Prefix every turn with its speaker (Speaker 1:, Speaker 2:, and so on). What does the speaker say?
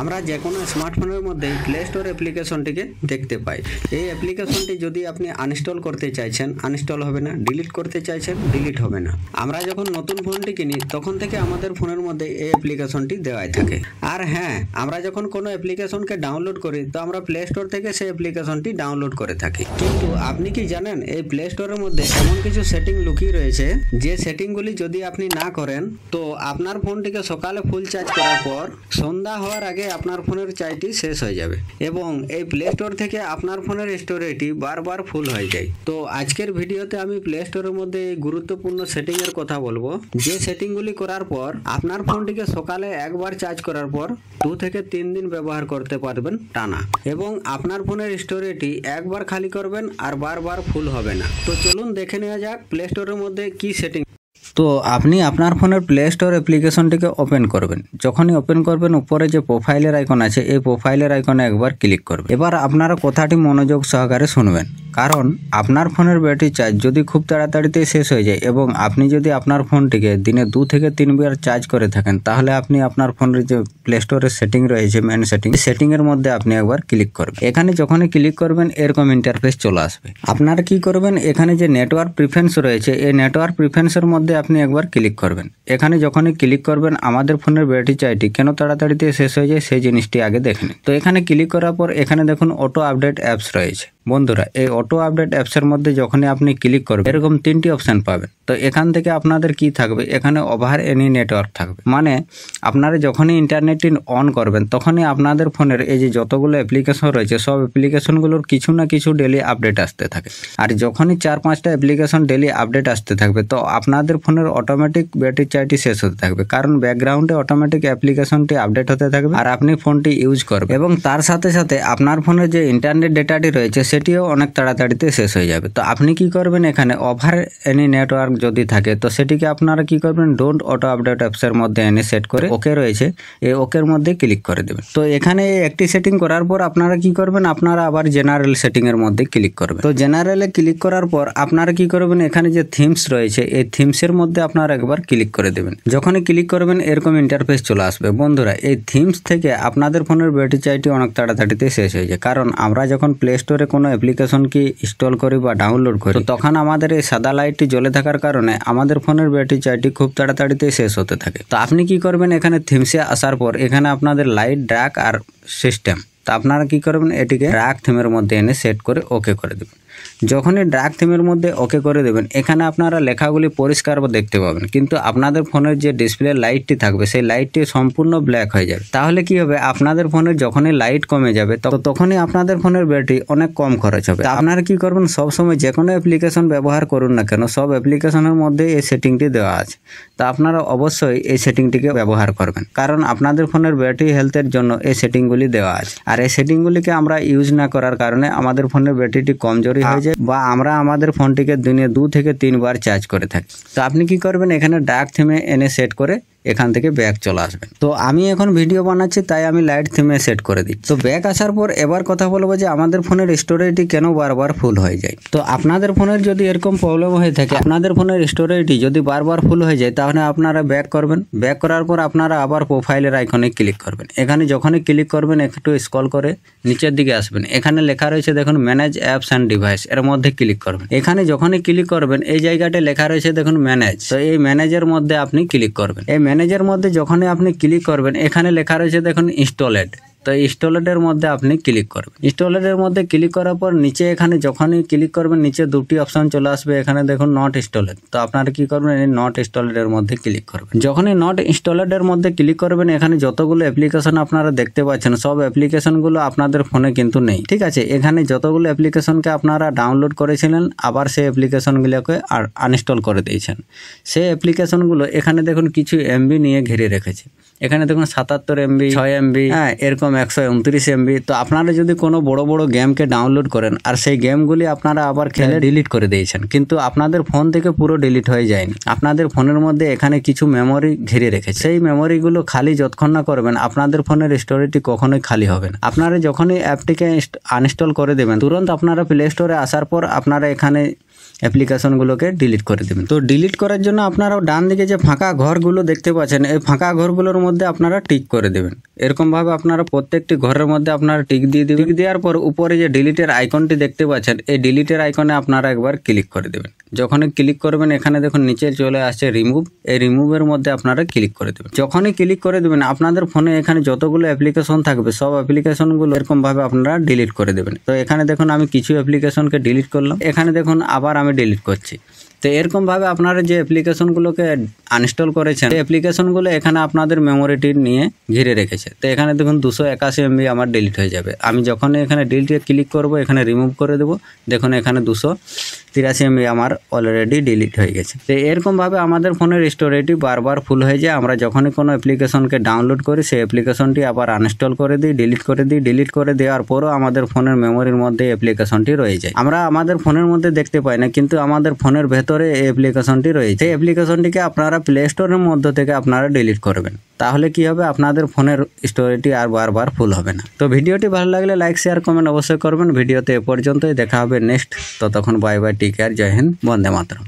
Speaker 1: আমরা যে কোনো স্মার্টফোনের মধ্যে প্লে স্টোর অ্যাপ্লিকেশনটিকে দেখতে পাই। এই অ্যাপ্লিকেশনটি যদি আপনি আনইনস্টল করতে চাইছেন আনইনস্টল হবে না, ডিলিট করতে চাইছেন ডিলিট হবে না। আমরা যখন নতুন ফোনটি কিনি তখন থেকে আমাদের ফোনের মধ্যে এই অ্যাপ্লিকেশনটি দেওয়াই থাকে। আর হ্যাঁ, আমরা যখন কোনো অ্যাপ্লিকেশনকে ডাউনলোড করি তো আমরা প্লে স্টোর থেকে সেই অ্যাপ্লিকেশনটি ডাউনলোড করে থাকি। কিন্তু আপনি কি জানেন এই প্লে স্টোরের মধ্যে এমন কিছু সেটিং লুকিয়ে রয়েছে যে সেটিংগুলি যদি আপনি না করেন তো আপনার ফোনটিকে সকালে ফুল চার্জ করার পর সন্ধ্যা হওয়ার আগে আপনার ফোনের চার্জটি শেষ হয়ে যাবে এবং এই প্লে স্টোর থেকে আপনার ফোনের স্টোরেজটি বারবার ফুল হয়ে যায়। তো আজকের ভিডিওতে আমি প্লে স্টোরের মধ্যে এই গুরুত্বপূর্ণ সেটিং এর কথা বলবো, যে সেটিংগুলি করার পর আপনার ফোনটিকে সকালে একবার চার্জ করার পর 2 থেকে 3 দিন ব্যবহার করতে পারবেন টানা, এবং আপনার ফোনের স্টোরেজটি একবার খালি করবেন আর বারবার ফুল হবে না। তো চলুন দেখে নেওয়া যাক প্লে স্টোরের মধ্যে কি সেটিং। তো আপনি আপনার ফোনের প্লে স্টোর অ্যাপ্লিকেশনটিকে ওপেন করবেন। যখনই ওপেন করবেন উপরে যে প্রোফাইলের আইকন আছে এই প্রোফাইলের আইকনে একবার ক্লিক করবেন। এবার আপনারা কথাটি মনোযোগ সহকারে শুনবেন, কারণ আপনার ফোনের ব্যাটারি চার্জ যদি খুব তাড়াতাড়িতে শেষ হয়ে যায় এবং আপনি যদি আপনার ফোনটিকে দিনে 2 থেকে 3 বার চার্জ করে থাকেন তাহলে আপনি আপনার ফোনের যে প্লে স্টোরের সেটিং রয়েছে মেন সেটিং এর মধ্যে আপনি একবার ক্লিক করবেন। এখানে যখনই ক্লিক করবেন এরকম ইন্টারফেস চলে আসবে। আপনারা কি করবেন, এখানে যে নেটওয়ার্ক প্রিফারেন্স রয়েছে এই নেটওয়ার্ক প্রিফারেন্সের মধ্যে আপনি একবার ক্লিক করবেন। এখানে যখনই ক্লিক করবেন আমাদের ফোনের ব্যাটারি চার্জটি কেন তাড়াতাড়িতে শেষ হয়ে যায় সেই জিনিসটি আগে দেখে নিন। তো এখানে ক্লিক করার পর এখানে দেখুন অটো আপডেট অ্যাপস রয়েছে। বন্ধুরা, এই অটো আপডেট অ্যাপসের মধ্যে যখনই আপনি ক্লিক করবেন এরকম 3টি অপশন পাবেন। তো এখান থেকে আপনাদের কি থাকবে, এখানে ওভার এনি নেটওয়ার্ক থাকবে, মানে আপনারা যখনই ইন্টারনেটটি অন করবেন তখনই আপনাদের ফোনের এই যে যতগুলো অ্যাপ্লিকেশন রয়েছে সব অ্যাপ্লিকেশনগুলোর কিছু না কিছু ডেলি আপডেট আসতে থাকে। আর যখনই 4-5টা অ্যাপ্লিকেশন ডেলি আপডেট আসতে থাকবে তো আপনাদের ফোনের অটোমেটিক ব্যাটারি চার্জটি শেষ হতে থাকবে, কারণ ব্যাকগ্রাউন্ডে অটোমেটিক অ্যাপ্লিকেশনটি আপডেট হতে থাকবে আর আপনি ফোনটি ইউজ করবেন, এবং তার সাথে সাথে আপনার ফোনের যে ইন্টারনেট ডেটাটি রয়েছে সেটিও অনেক তাড়াতাড়িতে শেষ হয়ে যাবে। তো আপনি কি করবেন, এখানে ওভার এনি নেটওয়ার্ক যদি থাকে তো সেটিকে আপনারা কি করবেন, ডোন্ট অটো আপডেট অ্যাপসের মধ্যে এনে সেট করে ওকে রয়েছে এই ওকের মধ্যে ক্লিক করে দেবেন। তো এখানে একটি সেটিং করার পর আপনারা কি করবেন, আপনারা আবার জেনারেল সেটিং এর মধ্যে ক্লিক করবেন। তো জেনারেলে ক্লিক করার পর আপনারা কি করবেন, এখানে যে থিমস রয়েছে এই থিমসের মধ্যে আপনারা একবার ক্লিক করে দেবেন। যখনই ক্লিক করবেন এরকম ইন্টারফেস চলে আসবে। বন্ধুরা, এই থিমস থেকে আপনাদের ফোনের ব্যাটারি চার্জটি অনেক তাড়াতাড়িতে শেষ হয়ে যায়, কারণ আমরা যখন প্লে স্টোরে কোনো অ্যাপ্লিকেশন কি ইনস্টল করি বা ডাউনলোড করি তখন আমাদের এই সাদা লাইটটি জ্বলে থাকার কারণে আমাদের ফোনের ব্যাটারি চার্জটি খুব তাড়াতাড়িতে শেষ হতে থাকে। তো আপনি কি করবেন, এখানে থিমসে আসার পর এখানে আপনাদের লাইট, ডার্ক আর সিস্টেম, তো আপনারা কি করবেন এটিকে ডার্ক থিমের মধ্যে এনে সেট করে ওকে করে দেবেন। যখনই ডার্ক থিমের মধ্যে ওকে করে দেবেন এখানে আপনারা লেখাগুলি পরিষ্কার দেখতে পাবেন, কিন্তু আপনাদের ফোনের যে ডিসপ্লে লাইটটি থাকবে সেই লাইটটি সম্পূর্ণ ব্ল্যাক হয়ে যাবে। তাহলে কি হবে, আপনাদের ফোনের যখনই লাইট কমে যাবে তখনই আপনাদের ফোনের ব্যাটারি অনেক কম খরচ হবে। আপনারা কি করবেন, সবসময় যে কোনো অ্যাপ্লিকেশন ব্যবহার করুন না কেন সব অ্যাপ্লিকেশনের মধ্যে এই সেটিংটি দেওয়া আছে। তো আপনারা অবশ্যই এই সেটিংটিকে ব্যবহার করবেন, কারণ আপনাদের ফোনের ব্যাটারি হেলথের জন্য এই সেটিংগুলি দেওয়া আছে। আর এই সেটিংগুলিকে আমরা ইউজ না করার কারণে আমাদের ফোনের ব্যাটারিটি কমজোরি হয়ে যায় বা আমরা আমাদের ফোনটিকে দিনে 2 থেকে 3 বার চার্জ করে থাকি। তো আপনি কি করবেন, এখানে ডার্ক থিমে এনে সেট করে এখান থেকে ব্যাক চলে আসবেন। তো আমি এখন ভিডিও বানাচ্ছি তাই আমি লাইট থিমে সেট করে দিই। তো ব্যাক আসার পর এবার কথা বলবো যে আমাদের ফোনের স্টোরেজটি কেন বারবার ফুল হয়ে যায়। তো আপনাদের ফোনের যদি এরকম প্রবলেম হয়ে থাকে, আপনাদের ফোনের স্টোরেজটি যদি বারবার ফুল হয়ে যায় তাহলে আপনারা ব্যাক করবেন। ব্যাক করার পর আপনারা আবার প্রোফাইলের আইকনে ক্লিক করবেন। এখানে যখনই ক্লিক করবেন একটু স্ক্রল করে নিচের দিকে আসবেন। এখানে লেখা রয়েছে দেখুন ম্যানেজ অ্যাপস অ্যান্ড ডিভাইস, এর মধ্যে ক্লিক করবেন। এখানে যখনই ক্লিক করবেন এই জায়গাটা লেখা রয়েছে দেখুন ম্যানেজ। তো এই ম্যানেজের মধ্যে আপনি ক্লিক করবেন। এই ম্যানেজের মধ্যে যখনই আপনি ক্লিক করবেন এখানে লেখা রয়েছে দেখুন ইনস্টলেড। তো ইনস্টলেডের মধ্যে আপনি ক্লিক করবেন। ইনস্টলেডের মধ্যে ক্লিক করার পর নিচে এখানে যখনই ক্লিক করবেন নিচে 2টি অপশন চলে আসবে। এখানে দেখুন নট ইনস্টলেড। তো আপনারা কি করবেন, এই নট ইনস্টলেডের মধ্যে ক্লিক করবেন। যখনই নট ইনস্টলেডের মধ্যে ক্লিক করবেন এখানে যতগুলো অ্যাপ্লিকেশন আপনারা দেখতে পাচ্ছেন সব অ্যাপ্লিকেশনগুলো আপনাদের ফোনে কিন্তু নেই, ঠিক আছে। এখানে যতগুলো অ্যাপ্লিকেশনকে আপনারা ডাউনলোড করেছিলেন আবার সেই অ্যাপ্লিকেশনগুলোকে আনইনস্টল করে দিয়েছেন। সেই অ্যাপ্লিকেশনগুলো এখানে দেখুন কিছু এমবি নিয়ে ঘিরে রেখেছে। এখানে দেখুন 77 এমবি, 6 এমবি, হ্যাঁ এরকম 129 এমবি। তো আপনারা যদি কোনো বড় বড় গেমকে ডাউনলোড করেন আর সেই গেমগুলি আপনারা আবার খেলে ডিলিট করে দিয়েছেন, কিন্তু আপনাদের ফোন থেকে পুরো ডিলিট হয়ে যায়নি, আপনাদের ফোনের মধ্যে এখানে কিছু মেমোরি ঘিরে রেখেছে। সেই মেমোরিগুলো খালি যতক্ষণ না করবেন আপনাদের ফোনের স্টোরেজটি কখনোই খালি হবে না। আপনারা যখনই অ্যাপটিকে আনইনস্টল করে দেবেন তুরন্ত আপনারা প্লে স্টোরে আসার পর আপনারা এখানে অ্যাপ্লিকেশনগুলোকে ডিলিট করে দেবেন। তো ডিলিট করার জন্য আপনারা ডান দিকে যে ফাঁকা ঘরগুলো দেখতে পাচ্ছেন, এই ফাঁকা ঘরগুলোর মধ্যে আপনারা টিক করে দেবেন। এরকমভাবে আপনারা প্রত্যেকটি ঘরের মধ্যে আপনারা টিক দিয়ে দেবেন। টিক দেওয়ার পর উপরে যে ডিলিটের আইকনটি দেখতে পাচ্ছেন, এই ডিলিটের আইকনে আপনারা একবার ক্লিক করে দেবেন। যখনই ক্লিক করবেন এখানে দেখুন নিচে চলে আসছে রিমুভ, এই রিমুভের মধ্যে আপনারা ক্লিক করে দেবেন। যখনই ক্লিক করে দেবেন আপনাদের ফোনে এখানে যতগুলো অ্যাপ্লিকেশন থাকবে সব অ্যাপ্লিকেশনগুলো এরকমভাবে আপনারা ডিলিট করে দেবেন। তো এখানে দেখুন আমি কিছু অ্যাপ্লিকেশনকে ডিলিট করলাম, এখানে দেখুন আবার আমি ডিলিট করছি। তো এরকমভাবে আপনারা যে অ্যাপ্লিকেশনগুলোকে আনইনস্টল করেছেন এই অ্যাপ্লিকেশনগুলো এখানে আপনাদের মেমোরিটি নিয়ে ঘিরে রেখেছে। তো এখানে দেখুন 281 MB আমার ডিলিট হয়ে যাবে। আমি যখনই এখানে ডিলিটে ক্লিক করব এখানে রিমুভ করে দেবো, দেখুন এখানে 283 MB আমার অলরেডি ডিলিট হয়ে গেছে। তো এরকমভাবে আমাদের ফোনের স্টোরেজটি বারবার ফুল হয়ে যায়। আমরা যখনই কোনো অ্যাপ্লিকেশনকে ডাউনলোড করি সেই অ্যাপ্লিকেশনটি আবার আনইনস্টল করে দিই, ডিলিট করে দিই। ডিলিট করে দেওয়ার পরও আমাদের ফোনের মেমোরির মধ্যে অ্যাপ্লিকেশনটি রয়ে যায়। আমরা আমাদের ফোনের মধ্যে দেখতে পাই না, কিন্তু আমাদের ফোনের ভেতরে এই অ্যাপ্লিকেশনটি রয়েছে। এই অ্যাপ্লিকেশনটিকে আপনারা প্লে স্টোরের মধ্যে থেকে আপনারা ডিলিট করবেন। তাহলে কি হবে, আপনাদের ফোনের স্টোরেজটি আর বারবার ফুল হবে না। তো ভিডিওটি ভালো লাগলে লাইক শেয়ার কমেন্ট অবশ্যই করবেন। ভিডিওতে এ পর্যন্তই, দেখা হবে নেক্সট। ততক্ষণ বাই বাই, টেক কেয়ার, জয় হিন্দ, বন্দে মাতরম।